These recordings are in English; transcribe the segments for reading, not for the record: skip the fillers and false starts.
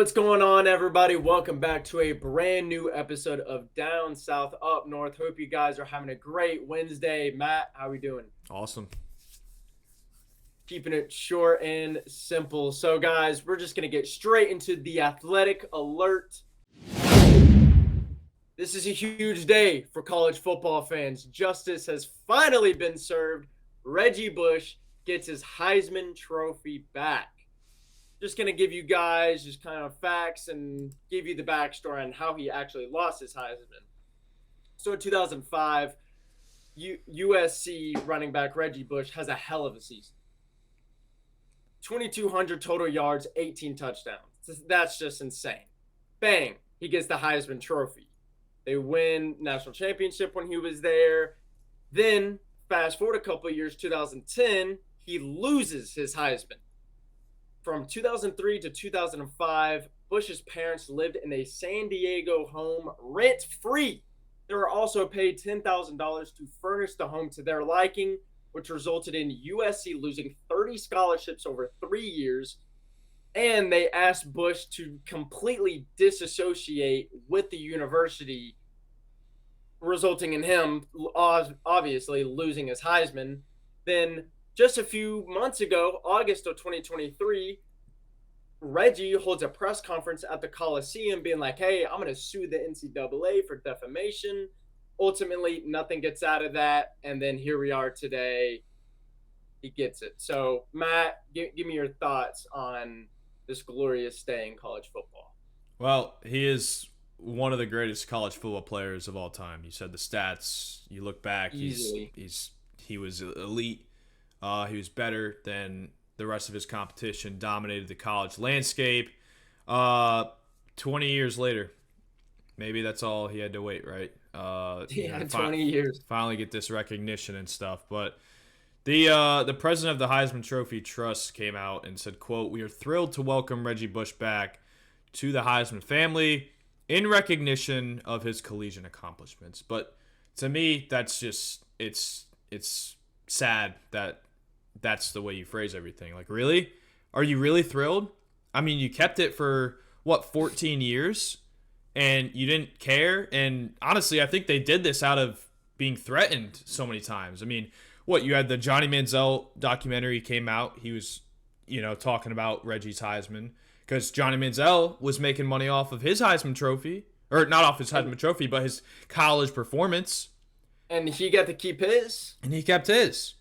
What's going on, everybody? Welcome back to a brand new episode of Down South Up North. Hope you guys are having a great Wednesday. Matt, how are we doing? Awesome. Keeping it short and simple. So, guys, we're just going to get straight into the athletic alert. This is a huge day for college football fans. Justice has finally been served. Reggie Bush gets his Heisman Trophy back. Just going to give you guys just kind of facts and give you the backstory on how he actually lost his Heisman. So in 2005, USC running back Reggie Bush has a hell of a season. 2,200 total yards, 18 touchdowns. That's just insane. Bang, he gets the Heisman Trophy. They win national championship when he was there. Then, fast forward a couple of years, 2010, he loses his Heisman. From 2003 to 2005, Bush's parents lived in a San Diego home rent-free. They were also paid $10,000 to furnish the home to their liking, which resulted in USC losing 30 scholarships over 3 years. And they asked Bush to completely disassociate with the university, resulting in him obviously losing his Heisman. Then just a few months ago, August of 2023, Reggie holds a press conference at the Coliseum being like, hey, I'm going to sue the NCAA for defamation. Ultimately, nothing gets out of that. And then here we are today. He gets it. So, Matt, give me your thoughts on this glorious day in college football. Well, he is one of the greatest college football players of all time. You said the stats. You look back, Easily. he was elite. He was better than the rest of his competition, dominated the college landscape. 20 years later, maybe that's all he had to wait, right? 20 years. Finally get this recognition and stuff. But the president of the Heisman Trophy Trust came out and said, quote, "We are thrilled to welcome Reggie Bush back to the Heisman family in recognition of his collegiate accomplishments." But to me, that's just, it's sad that that's the way you phrase everything. Like, really? Are you really thrilled? I mean, you kept it for, 14 years? And you didn't care? And honestly, I think they did this out of being threatened so many times. I mean, you had the Johnny Manziel documentary came out. He was, talking about Reggie's Heisman. Because Johnny Manziel was making money off of his Heisman Trophy. Or not off his Heisman Trophy, but his college performance. And he got to keep his? And he kept his.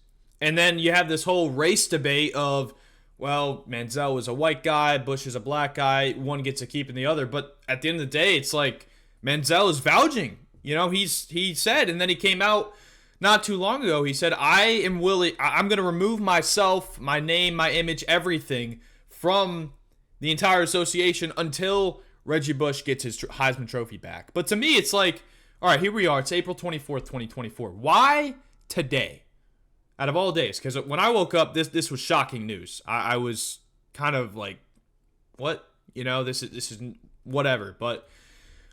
And then you have this whole race debate of, well, Manziel was a white guy, Bush is a black guy, one gets a keep in the other. But at the end of the day, it's like Manziel is vouching. He said, and then he came out not too long ago, he said, I'm going to remove myself, my name, my image, everything from the entire association until Reggie Bush gets his Heisman Trophy back. But to me, it's like, all right, here we are. It's April 24th, 2024. Why today? Out of all days, because when I woke up, this was shocking news. I was kind of like, what? This is whatever. But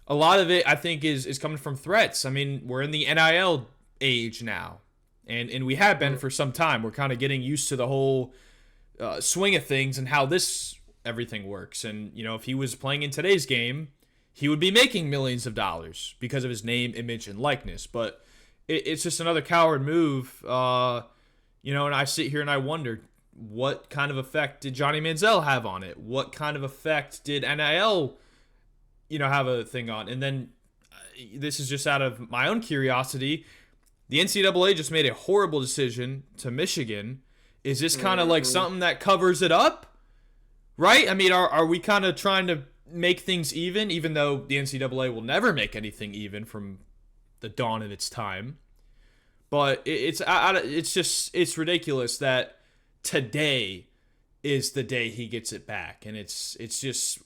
a lot of it, I think, is coming from threats. I mean, we're in the NIL age now, and we have been for some time. We're kind of getting used to the whole swing of things and how everything works. And, if he was playing in today's game, he would be making millions of dollars because of his name, image, and likeness. But it's just another coward move. And I sit here and I wonder, what kind of effect did Johnny Manziel have on it? What kind of effect did NIL, have a thing on? And then this is just out of my own curiosity. The NCAA just made a horrible decision to Michigan. Is this kind of like something that covers it up? Right? I mean, are we kind of trying to make things even though the NCAA will never make anything even from the dawn of its time? But it's ridiculous that today is the day he gets it back, and it's just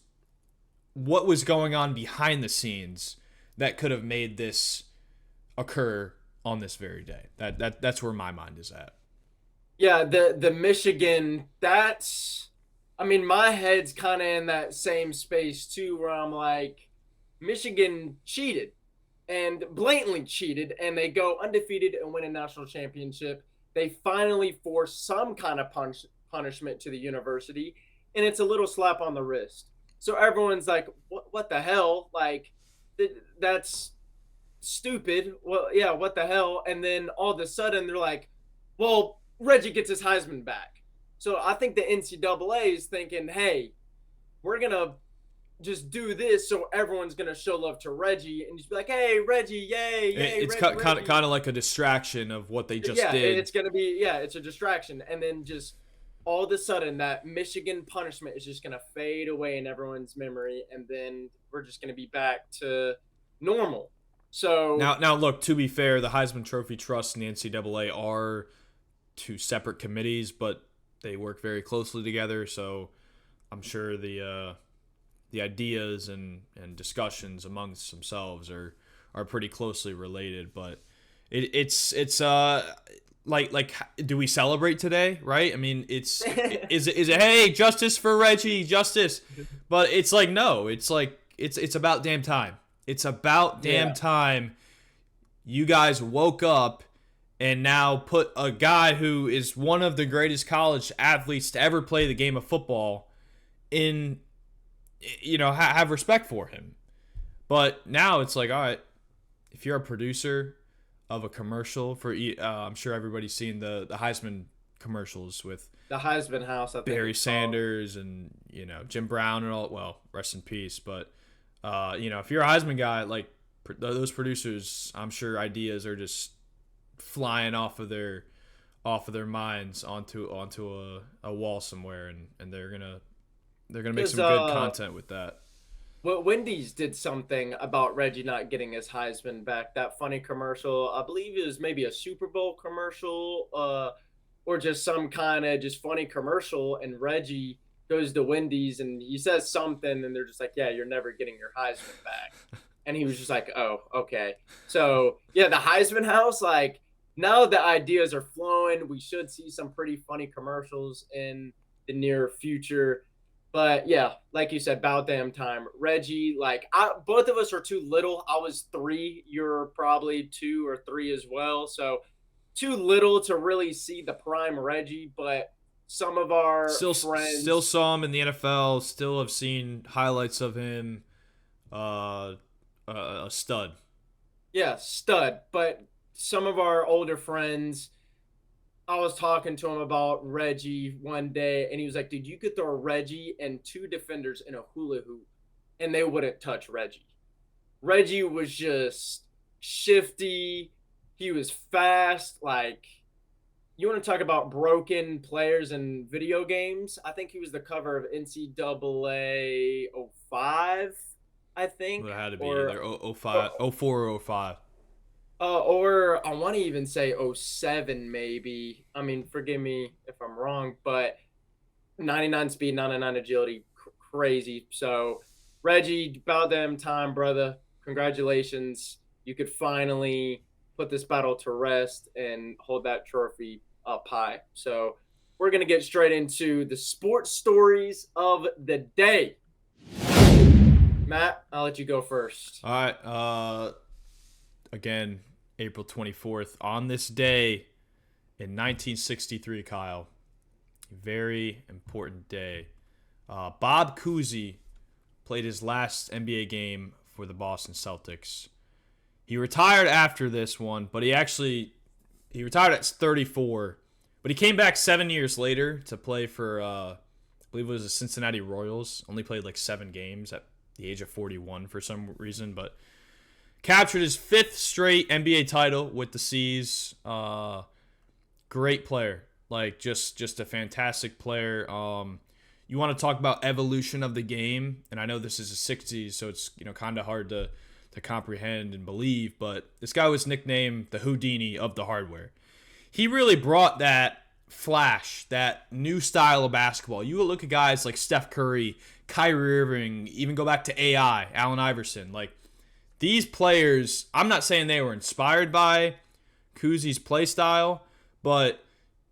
what was going on behind the scenes that could have made this occur on this very day. That's where my mind is at. Yeah, the Michigan, my head's kind of in that same space too, where I'm like, Michigan cheated. And blatantly cheated, and they go undefeated and win a national championship. They finally force some kind of punishment to the university, and it's a little slap on the wrist. So everyone's like, what the hell? Like, that's stupid. Well, yeah, what the hell? And then all of a sudden they're like, well, Reggie gets his Heisman back. So I think the NCAA is thinking, hey, we're going to just do this so everyone's going to show love to Reggie and just be like, hey, Reggie, yay, yay, It's Reggie, kind Reggie. of like a distraction of what they just Yeah, did. it's going to be, yeah, it's a distraction. And then just all of a sudden that Michigan punishment is just going to fade away in everyone's memory. And then we're just going to be back to normal. So Now, look. To be fair, the Heisman Trophy Trust and the NCAA are two separate committees, but they work very closely together. So I'm sure the ideas and discussions amongst themselves are pretty closely related. But it's like do we celebrate today? Right? I mean, is it hey, justice for Reggie, justice? But it's like no. It's like it's about damn time. It's about damn time you guys woke up and now put a guy who is one of the greatest college athletes to ever play the game of football in, have respect for him. But now it's like, all right, if you're a producer of a commercial for, I'm sure everybody's seen the Heisman commercials with the Heisman House, I think Barry Sanders and, Jim Brown and all. Well, rest in peace. But, if you're a Heisman guy, like those producers, I'm sure ideas are just flying off of their minds onto a wall somewhere, and they're gonna make some good content with that. Well, Wendy's did something about Reggie not getting his Heisman back. That funny commercial, I believe it was maybe a Super Bowl commercial, or just some kind of just funny commercial. And Reggie goes to Wendy's and he says something, and they're just like, "Yeah, you're never getting your Heisman back." And he was just like, "Oh, okay." So yeah, the Heisman House, like now the ideas are flowing. We should see some pretty funny commercials in the near future. But yeah, like you said, about damn time. Reggie, like both of us are too little. I was 3. You're probably 2 or 3 as well. So too little to really see the prime Reggie. But some of our friends still saw him in the NFL. Still have seen highlights of him. A stud. Yeah, stud. But some of our older friends, I was talking to him about Reggie one day, and he was like, dude, you could throw Reggie and 2 defenders in a hula hoop, and they wouldn't touch Reggie. Reggie was just shifty. He was fast. Like, you want to talk about broken players in video games? I think he was the cover of NCAA 05, I think. It had to be or, either 05, 04 or 05. Or I want to even say '07 maybe. I mean, forgive me if I'm wrong, but 99 speed, 99 agility, crazy. So, Reggie, about damn time, brother. Congratulations. You could finally put this battle to rest and hold that trophy up high. So, we're going to get straight into the sports stories of the day. Matt, I'll let you go first. All right. Again, April 24th, on this day in 1963, Kyle, very important day. Bob Cousy played his last NBA game for the Boston Celtics. He retired after this one, but he retired at 34. But he came back 7 years later to play for, I believe it was the Cincinnati Royals. Only played like 7 games at the age of 41 for some reason, but captured his 5th straight NBA title with the C's. Great player, like just a fantastic player. You want to talk about evolution of the game, and I know this is the 60s, so it's kind of hard to comprehend and believe, but this guy was nicknamed the Houdini of the hardware. He really brought that flash, that new style of basketball. You look at guys like Steph Curry, Kyrie Irving, even go back to AI, Allen Iverson. Like, these players, I'm not saying they were inspired by Cousy's play style, but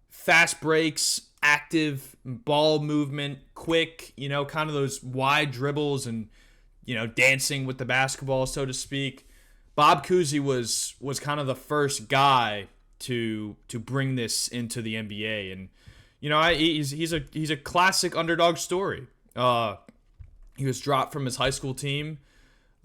fast breaks, active ball movement, quick, kind of those wide dribbles and, dancing with the basketball, so to speak. Bob Cousy was kind of the first guy to bring this into the NBA, and he's a classic underdog story. He was dropped from his high school team.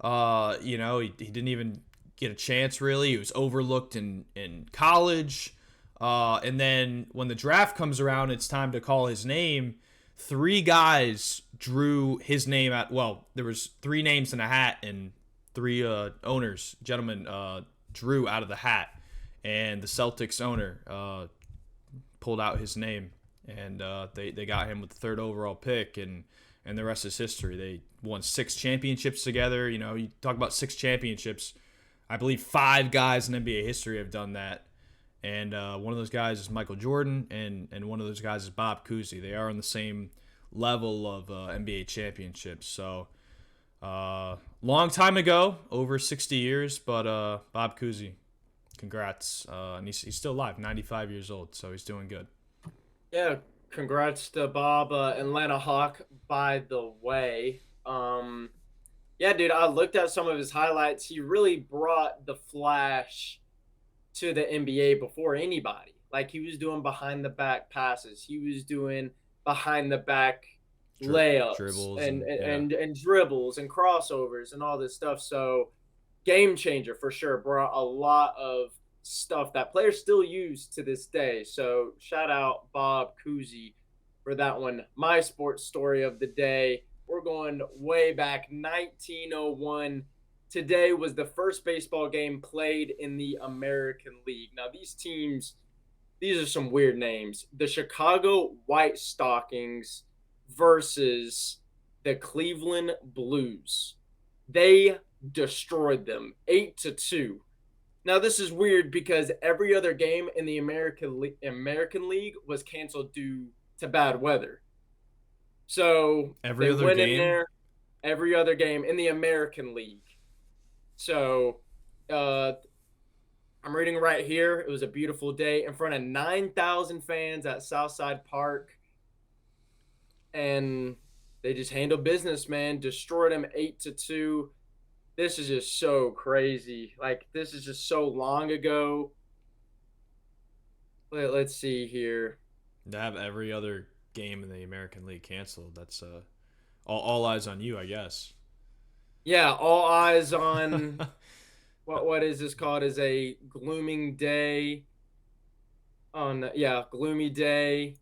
He didn't even get a chance, really. He was overlooked in college. And then when the draft comes around, it's time to call his name. 3 guys drew his name at, well, there was 3 names in a hat, and 3 gentlemen, drew out of the hat. And the Celtics owner pulled out his name, and they got him with the 3rd overall pick, and the rest is history. They won 6 championships together. You talk about 6 championships. I believe 5 guys in NBA history have done that. And one of those guys is Michael Jordan, and one of those guys is Bob Cousy. They are on the same level of NBA championships. So, long time ago, over 60 years, but Bob Cousy, congrats. And he's still alive, 95 years old, so he's doing good. Yeah, congrats to Bob, Atlanta Hawk, by the way. Yeah, dude, I looked at some of his highlights. He really brought the flash to the NBA before anybody. Like, he was doing behind the back passes. He was doing behind the back layups, dribbles and dribbles and crossovers and all this stuff. So, game changer for sure. Brought a lot of stuff that players still use to this day. So, shout out Bob Cousy for that one. My sports story of the day. We're going way back, 1901. Today was the first baseball game played in the American League. Now, these are some weird names. The Chicago White Stockings versus the Cleveland Blues. They destroyed them 8-2. Now, this is weird because every other game in the American League was canceled due to bad weather. So every other game in the American League. So I'm reading right here. It was a beautiful day in front of 9,000 fans at Southside Park. And they just handled business, man. Destroyed them 8-2. This is just so crazy. Like, this is just so long ago. Let's see here. To have every other game in the American League canceled, that's all eyes on you, I guess. Yeah, all eyes on what is this called? Is a glooming day. Gloomy day.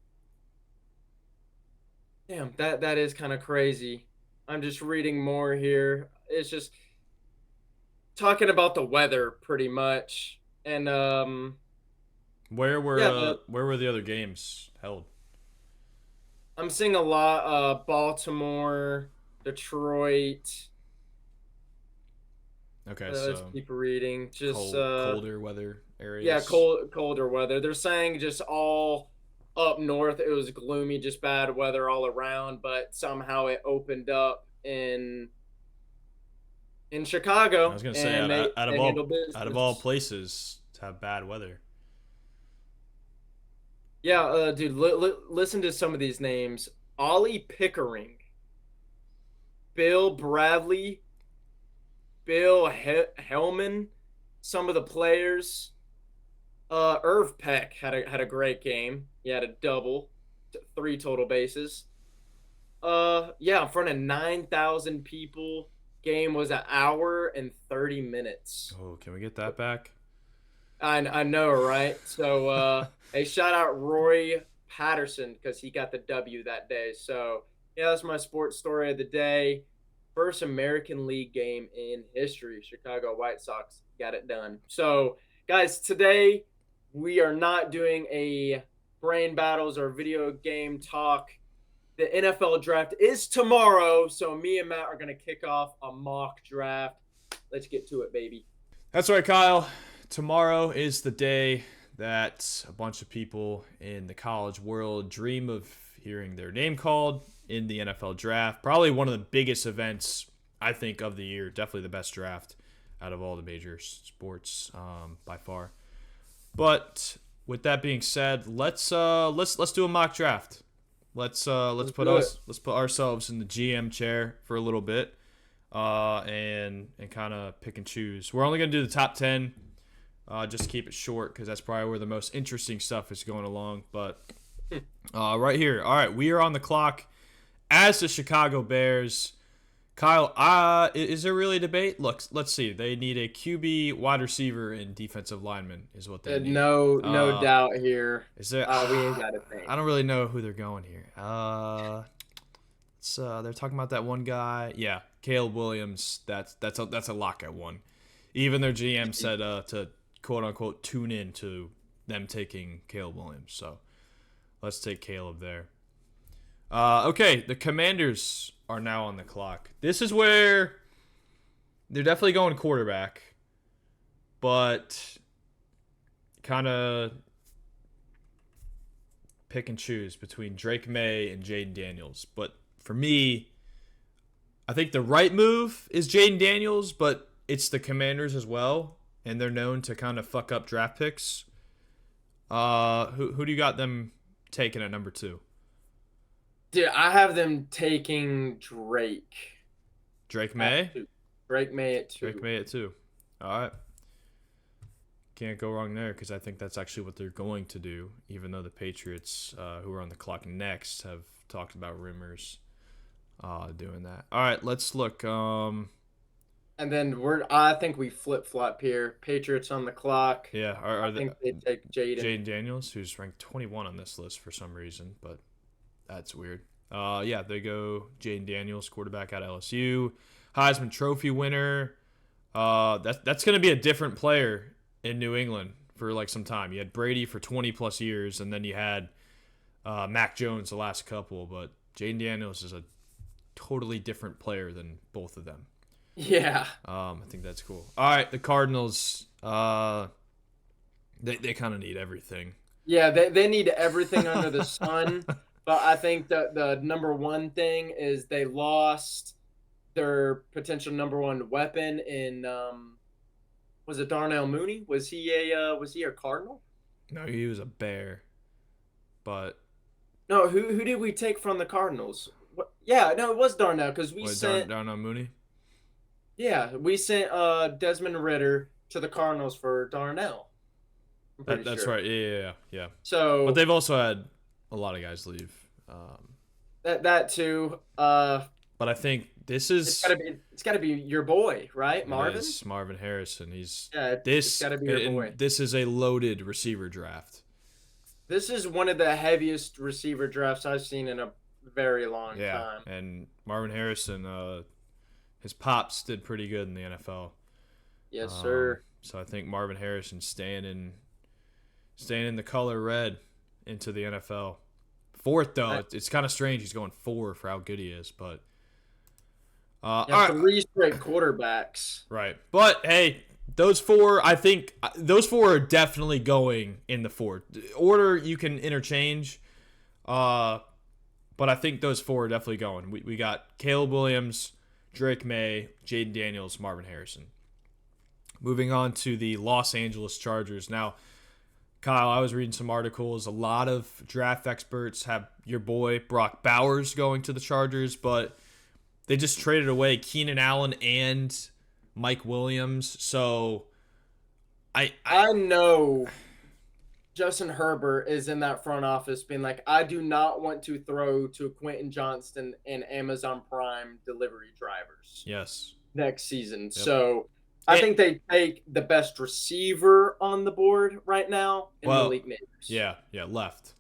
Damn, that is kind of crazy. I'm just reading more here. It's just talking about the weather pretty much. And where were the other games held? I'm seeing a lot Baltimore, Detroit. Okay, let's keep reading. Just colder weather areas. Yeah, colder weather. They're saying just all up north it was gloomy, just bad weather all around, but somehow it opened up in Chicago. I was gonna say out of all places to have bad weather. Yeah, dude, listen to some of these names. Ollie Pickering, Bill Bradley, Bill Hellman, some of the players. Irv Peck had a great game. He had a double, 3 total bases. In front of 9,000 people. Game was 1 hour and 30 minutes. Oh, can we get that back? I know, right? So, hey, shout out Roy Patterson because he got the W that day. So, yeah, that's my sports story of the day. First American League game in history. Chicago White Sox got it done. So, guys, today we are not doing a brain battles or video game talk. The NFL draft is tomorrow, so me and Matt are going to kick off a mock draft. Let's get to it, baby. That's right, Kyle. Tomorrow is the day that a bunch of people in the college world dream of hearing their name called in the NFL draft. Probably one of the biggest events, I think, of the year. Definitely the best draft out of all the major sports by far. But with that being said, let's do a mock draft. Let's put ourselves in the GM chair for a little bit, and kind of pick and choose. We're only gonna do the top 10, just to keep it short because that's probably where the most interesting stuff is going along. But right here, all right, we are on the clock as the Chicago Bears. Kyle, is there really a debate? Look, let's see. They need a QB, wide receiver, and defensive lineman is what they need. No doubt here. Is there? We ain't got a I thing. don't really know who they're going here. They're talking about that one guy. Yeah, Caleb Williams. That's a lock at one. Even their GM said to quote unquote tune in to them taking Caleb Williams. So let's take Caleb there. Okay, the Commanders are now on the clock. This is where they're definitely going quarterback, but kind of pick and choose between Drake May and Jaden Daniels. But for me, I think the right move is Jaden Daniels, but it's the Commanders as well, and they're known to kind of fuck up draft picks. Who do you got them taking at number 2? Dude, I have them taking Drake. Drake May? Drake May at 2. Drake May at 2. All right. Can't go wrong there because I think that's actually what they're going to do, even though the Patriots, who are on the clock next, have talked about rumors doing that. All right, let's look. And then I think we flip-flop here. Patriots on the clock. Yeah, I think they take Jaden Daniels, who's ranked 21 on this list for some reason, but that's weird. Yeah, they go Jaden Daniels, quarterback at LSU, Heisman Trophy winner. That's going to be a different player in New England for like some time. You had Brady for 20 plus years, and then you had Mac Jones the last couple. But Jaden Daniels is a totally different player than both of them. Yeah. I think that's cool. All right, the Cardinals. They kind of need everything. Yeah, they need everything under the sun. But I think the number one thing is they lost their potential number one weapon in was it Darnell Mooney? Was he a Cardinal? No, he was a Bear. But no, who did we take from the Cardinals? Yeah, no, it was Darnell because we sent Darnell Mooney. Yeah, we sent Desmond Ridder to the Cardinals for Darnell. That's right. Yeah. So, but they've also had a lot of guys leave. That too. But I think this is it's gotta be your boy, right, Marvin? It is Marvin Harrison. It's gotta be your boy. This is a loaded receiver draft. This is one of the heaviest receiver drafts I've seen in a very long time. And Marvin Harrison, his pops did pretty good in the NFL. Yes, sir. So I think Marvin Harrison staying in the color red into the NFL. 4th though, it's kind of strange he's going 4 for how good he is, but 3 straight quarterbacks. Right. But hey, those 4, I think those 4 are definitely going in the 4 order. You can interchange, but I think those 4 are definitely going. We got Caleb Williams, Drake May, Jaden Daniels, Marvin Harrison. Moving on to the Los Angeles Chargers. Now, Kyle, I was reading some articles. A lot of draft experts have your boy Brock Bowers going to the Chargers, but they just traded away Keenan Allen and Mike Williams. So I know Justin Herbert is in that front office being like, I do not want to throw to Quentin Johnston and Amazon Prime delivery drivers. Yes. Next season. Yep. So I think they take the best receiver on the board right now in Malik Neighbors. Yeah, left.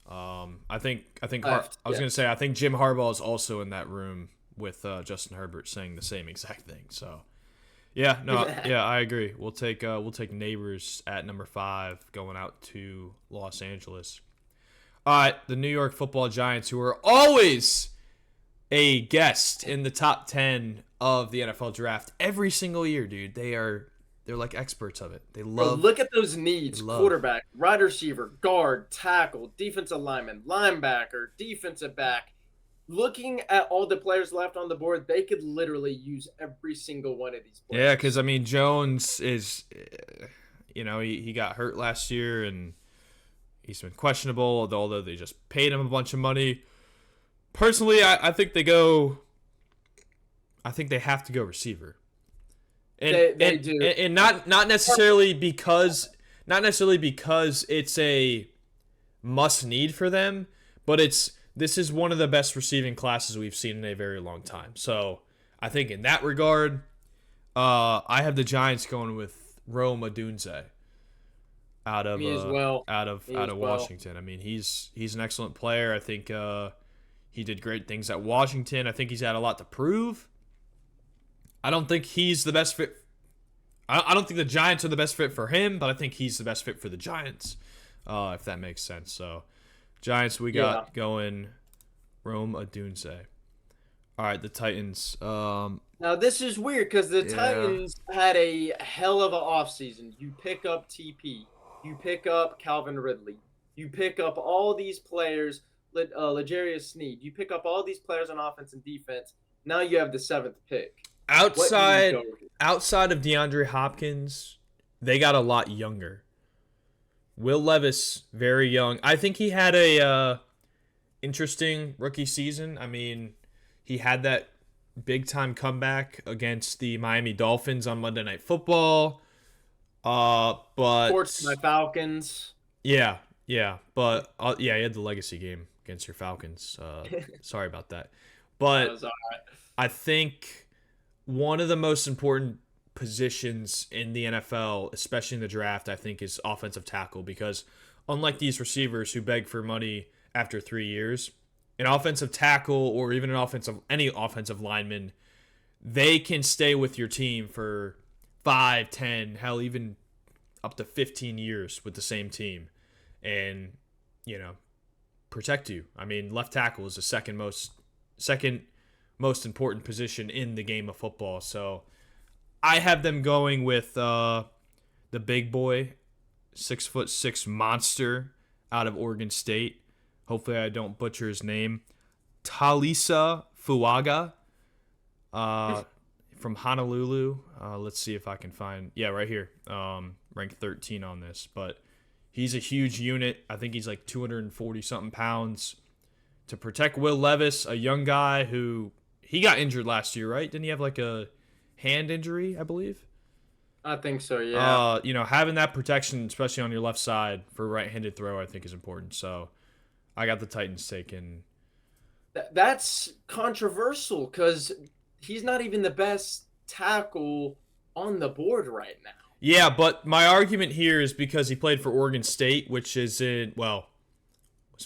I think left, I was going to say I think Jim Harbaugh is also in that room with Justin Herbert saying the same exact thing. So, I agree. We'll take Neighbors at number 5 going out to Los Angeles. All right, the New York Football Giants, who are always a guest in the top 10 of the NFL draft every single year, dude. They're like experts of it. They love. Bro, look at those needs: quarterback, wide receiver, guard, tackle, defensive lineman, linebacker, defensive back. Looking at all the players left on the board, they could literally use every single one of these players. Yeah, because I mean, Jones is, he got hurt last year and he's been questionable. Although they just paid him a bunch of money. Personally, I think they go. I think they have to go receiver. And they do. And not necessarily because it's a must need for them, but it's this is one of the best receiving classes we've seen in a very long time. So I think in that regard, I have the Giants going with Rome Odunze out of Me as well. out of Me out as of well. Washington. I mean, he's an excellent player. I think he did great things at Washington. I think he's had a lot to prove. I don't think he's the best fit. I don't think the Giants are the best fit for him, but I think he's the best fit for the Giants, if that makes sense. So, Giants, we got going Rome Odunze. All right, the Titans. Now, this is weird because the Titans had a hell of an offseason. You pick up TP. You pick up Calvin Ridley. You pick up all these players, L'Jarius Sneed. You pick up all these players on offense and defense. Now you have the 7th pick. Outside of DeAndre Hopkins, they got a lot younger. Will Levis, very young. I think he had a interesting rookie season. I mean, he had that big-time comeback against the Miami Dolphins on Monday Night Football. But Sports my Falcons. Yeah, but he had the legacy game against your Falcons. Sorry about that. But That was all right. I think one of the most important positions in the NFL, especially in the draft, I think is offensive tackle, because unlike these receivers who beg for money after 3 years, an offensive tackle or even any offensive lineman, they can stay with your team for 5, 10, hell, even up to 15 years with the same team and, protect you. I mean, left tackle is the second most important position in the game of football. So I have them going with the big boy, 6'6" monster out of Oregon State. Hopefully I don't butcher his name. Talisa Fuaga from Honolulu. Let's see if I can find. Yeah, right here. Ranked 13 on this. But he's a huge unit. I think he's like 240-something pounds. To protect Will Levis, a young guy who he got injured last year, right? Didn't he have like a hand injury, I believe? I think so, yeah. Having that protection, especially on your left side for right-handed throw, I think is important. So I got the Titans taking. That's controversial because he's not even the best tackle on the board right now. Yeah, but my argument here is because he played for Oregon State, which is was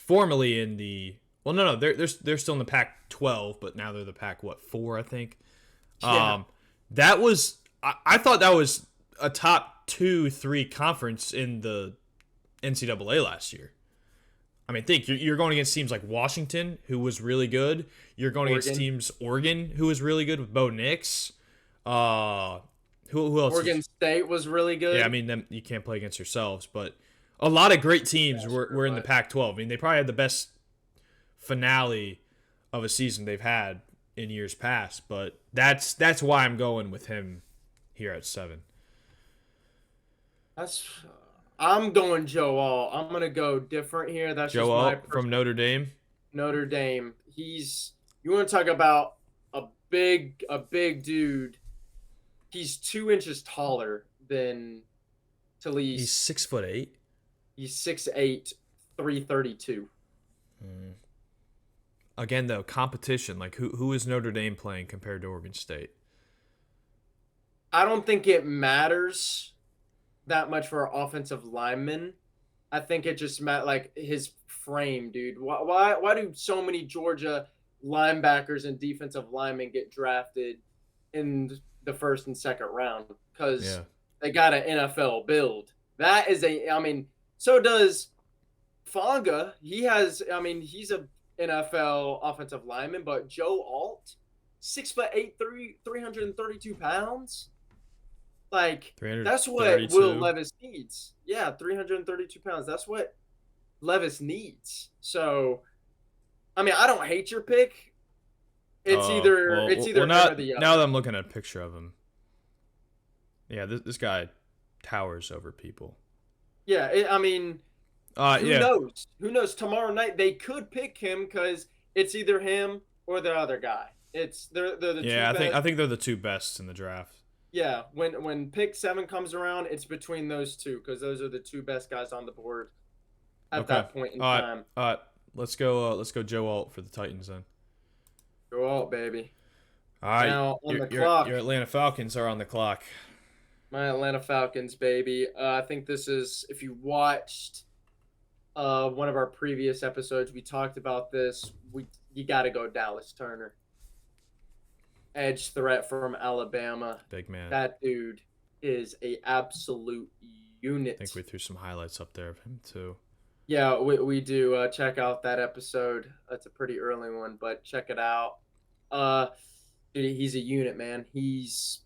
formerly in the. Well, no, they're still in the Pac-12, but now they're the Pac-4, I think. Yeah. That was I thought that was a top 2-3 conference in the NCAA last year. I mean, think you're going against teams like Washington, who was really good. You're going against teams Oregon, who was really good with Bo Nix. Who else? Oregon State was really good. Yeah, I mean, you can't play against yourselves, but a lot of great teams were in the Pac-12. I mean, they probably had the best finale of a season they've had in years past, but that's why I'm going with him here at 7. I'm going Joe All. I'm gonna go different here. That's Joe All from Notre Dame. Notre Dame. You want to talk about a big dude. He's 2 inches taller than Talise. He's 6'8". He's 6'8", 332. Again, though, competition. Like, who is Notre Dame playing compared to Oregon State? I don't think it matters that much for offensive linemen. I think it just like his frame, dude. Why do so many Georgia linebackers and defensive linemen get drafted in the 1st and 2nd round? Because they got an NFL build. So does Fonga. He's a NFL offensive lineman, but Joe Alt, 6'8", 332 pounds. Like, that's what Will Levis needs. Yeah, 332 pounds. That's what Levis needs. So, I don't hate your pick. It's either him or the other. Now that I'm looking at a picture of him, yeah, this guy towers over people. Yeah, who knows? Who knows? Tomorrow night they could pick him because it's either him or the other guy. They're the two best. I think they're the 2 best in the draft. Yeah, when pick 7 comes around, it's between those two because those are the 2 best guys on the board at that point in time. Let's go Joe Alt for the Titans then. Go out, baby. All right. Now on the clock, Your Atlanta Falcons are on the clock. my Atlanta Falcons, baby. I think this is, if you watched one of our previous episodes, we talked about this. You got to go Dallas Turner, edge threat from Alabama. Big man. That dude is a absolute unit. I think we threw some highlights up there of him too. Yeah, we do. Check out that episode. That's a pretty early one, but check it out. Dude, he's a unit, man. He's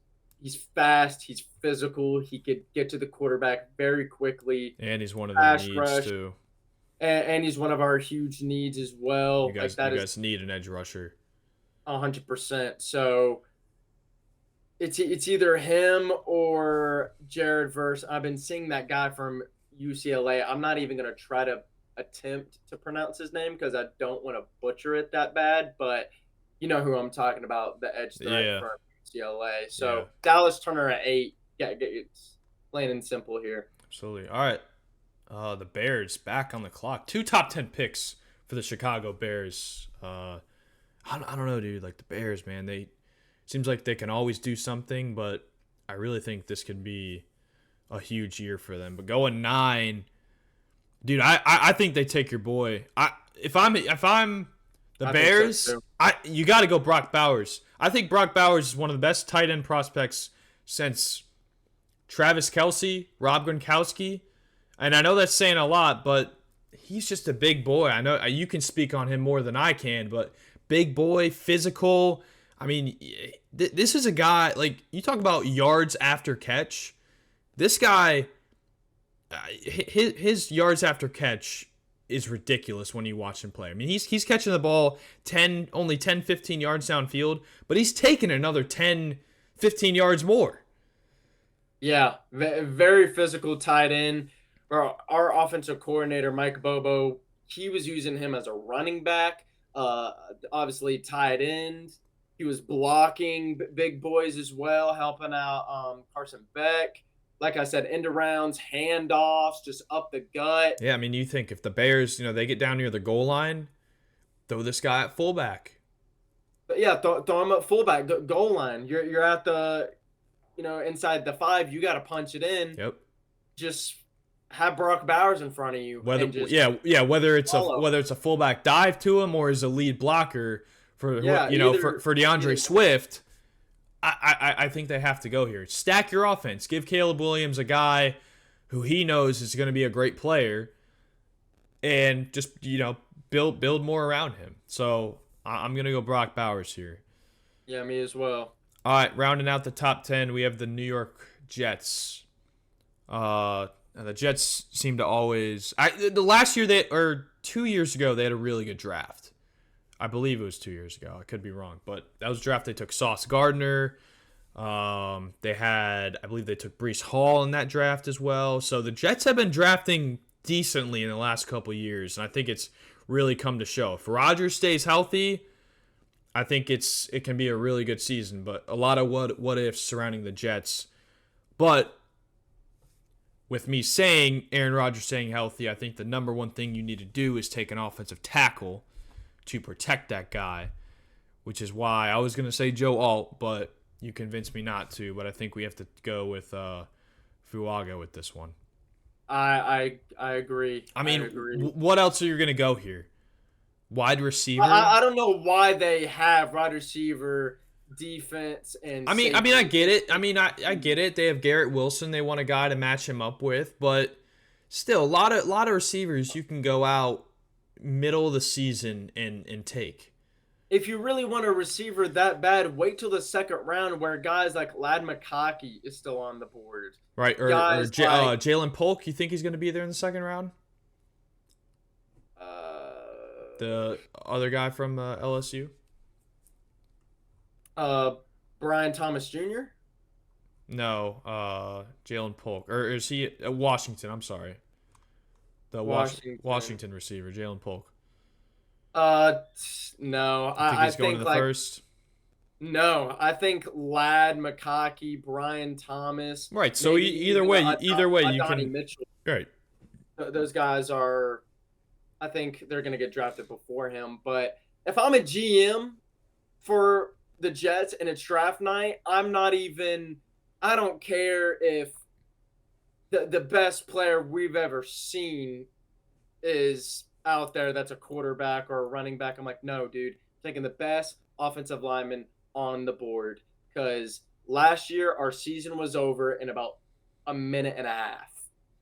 fast. He's physical. He could get to the quarterback very quickly. And he's one of the needs rush, too. And he's one of our huge needs as well. You guys need an edge rusher. 100%. So it's either him or Jared Verse. I've been seeing that guy from UCLA. I'm not even going to try to attempt to pronounce his name because I don't want to butcher it that bad, but you know who I'm talking about, the edge threat from UCLA. So Dallas Turner at 8. Yeah, it's plain and simple here. Absolutely. All right. The Bears back on the clock. 2 top 10 picks for the Chicago Bears. I don't know, dude. Like the Bears, man, they seems like they can always do something, but I really think this could be a huge year for them. But going 9, dude, I think they take your boy. If I'm the Bears, you got to go Brock Bowers. I think Brock Bowers is one of the best tight end prospects since Travis Kelce, Rob Gronkowski. And I know that's saying a lot, but he's just a big boy. I know you can speak on him more than I can, but big boy, physical. I mean, this is a guy, like, you talk about yards after catch. This guy, his yards after catch is ridiculous when you watch him play. I mean, he's catching the ball only 10, 15 yards downfield, but he's taking another 10, 15 yards more. Yeah, very physical tight end. Our offensive coordinator, Mike Bobo, he was using him as a running back, obviously tight end. He was blocking big boys as well, helping out Carson Beck. Like I said, end arounds, handoffs, just up the gut. Yeah, I mean, you think if the Bears, they get down near the goal line, throw this guy at fullback. But yeah, throw him at fullback, goal line. You're at the, inside the 5. You got to punch it in. Yep. Just have Brock Bowers in front of you. Whether it's a fullback dive to him or as a lead blocker for DeAndre Swift. I think they have to go here. Stack your offense. Give Caleb Williams a guy who he knows is going to be a great player, and just build more around him. So I'm going to go Brock Bowers here. Yeah, me as well. All right, rounding out the top 10, we have the New York Jets. The Jets seem to always. The last year 2 years ago they had a really good draft. I believe it was 2 years ago. I could be wrong, but that was a draft. They took Sauce Gardner. I believe they took Breece Hall in that draft as well. So the Jets have been drafting decently in the last couple of years, and I think it's really come to show. If Rodgers stays healthy, I think it can be a really good season. But a lot of what ifs surrounding the Jets. But with me saying Aaron Rodgers staying healthy, I think the number one thing you need to do is take an offensive tackle to protect that guy, which is why I was going to say Joe Alt, but you convinced me not to. But I think we have to go with Fuaga with this one. I agree. I mean, what else are you going to go here? Wide receiver? I don't know why they have wide receiver, defense, and I mean, I get it. I get it. They have Garrett Wilson. They want a guy to match him up with, but still, a lot of receivers you can go out middle of the season and take. If you really want a receiver that bad, wait till the second round where guys like Lad McConkey is still on the board. Right, or Jalen Polk, you think he's going to be there in the second round? The other guy from LSU? Brian Thomas Jr.? No, Jalen Polk. Or is he Washington? I'm sorry. The Washington receiver, Jalen Polk. No. I think he's going to the first. No, I think Lad McConkey, Brian Thomas. Right. So either way, you can. Mitchell. Right. Those guys are. I think they're going to get drafted before him. But if I'm a GM for the Jets and it's draft night, I don't care if the best player we've ever seen is out there that's a quarterback or a running back. I'm like, no, dude, taking the best offensive lineman on the board, because last year our season was over in about a minute and a half.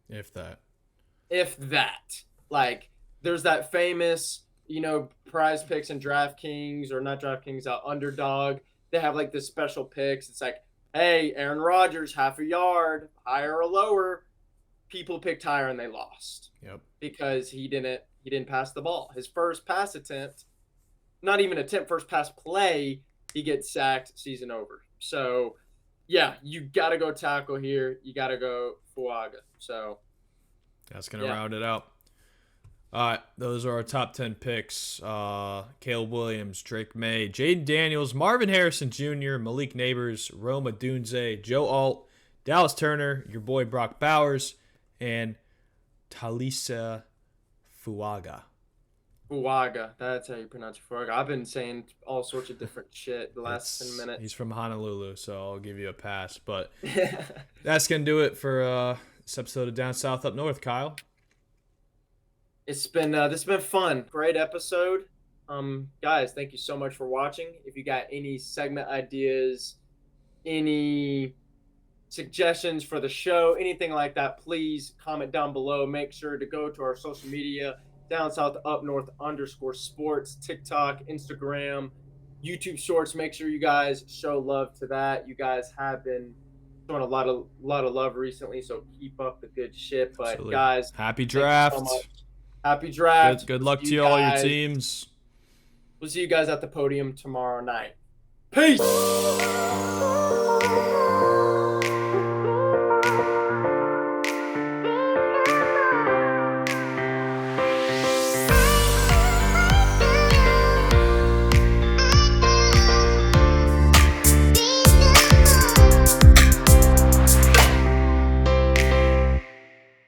If that. If that. Like, there's that famous, Prize Picks and DraftKings, or not DraftKings, Underdog. They have like this special picks. It's like, hey, Aaron Rodgers, half a yard, higher or lower. People picked higher and they lost. Yep. Because he didn't pass the ball. His first pass attempt, not even attempt, first pass play, he gets sacked, season over. So, yeah, you got to go tackle here. You got to go Fuaga. So that's going to round it out. All right, those are our top 10 picks. Caleb Williams, Drake May, Jaden Daniels, Marvin Harrison Jr., Malik Neighbors, Rome Odunze, Joe Alt, Dallas Turner, your boy Brock Bowers, and Talisa Fuaga. Fuaga, that's how you pronounce it, Fuaga. I've been saying all sorts of different shit the last 10 minutes. He's from Honolulu, so I'll give you a pass. But that's going to do it for this episode of Down South Up North, Kyle. This has been fun. Great episode. Guys, thank you so much for watching. If you got any segment ideas, any suggestions for the show, anything like that, please comment down below. Make sure to go to our social media, Down South Up North _sports, TikTok, Instagram, YouTube Shorts. Make sure you guys show love to that. You guys have been showing a lot of love recently, so keep up the good shit. But Absolutely. Guys, happy draft. Thank you so much. Happy draft. Good luck to all your teams. We'll see you guys at the podium tomorrow night. Peace.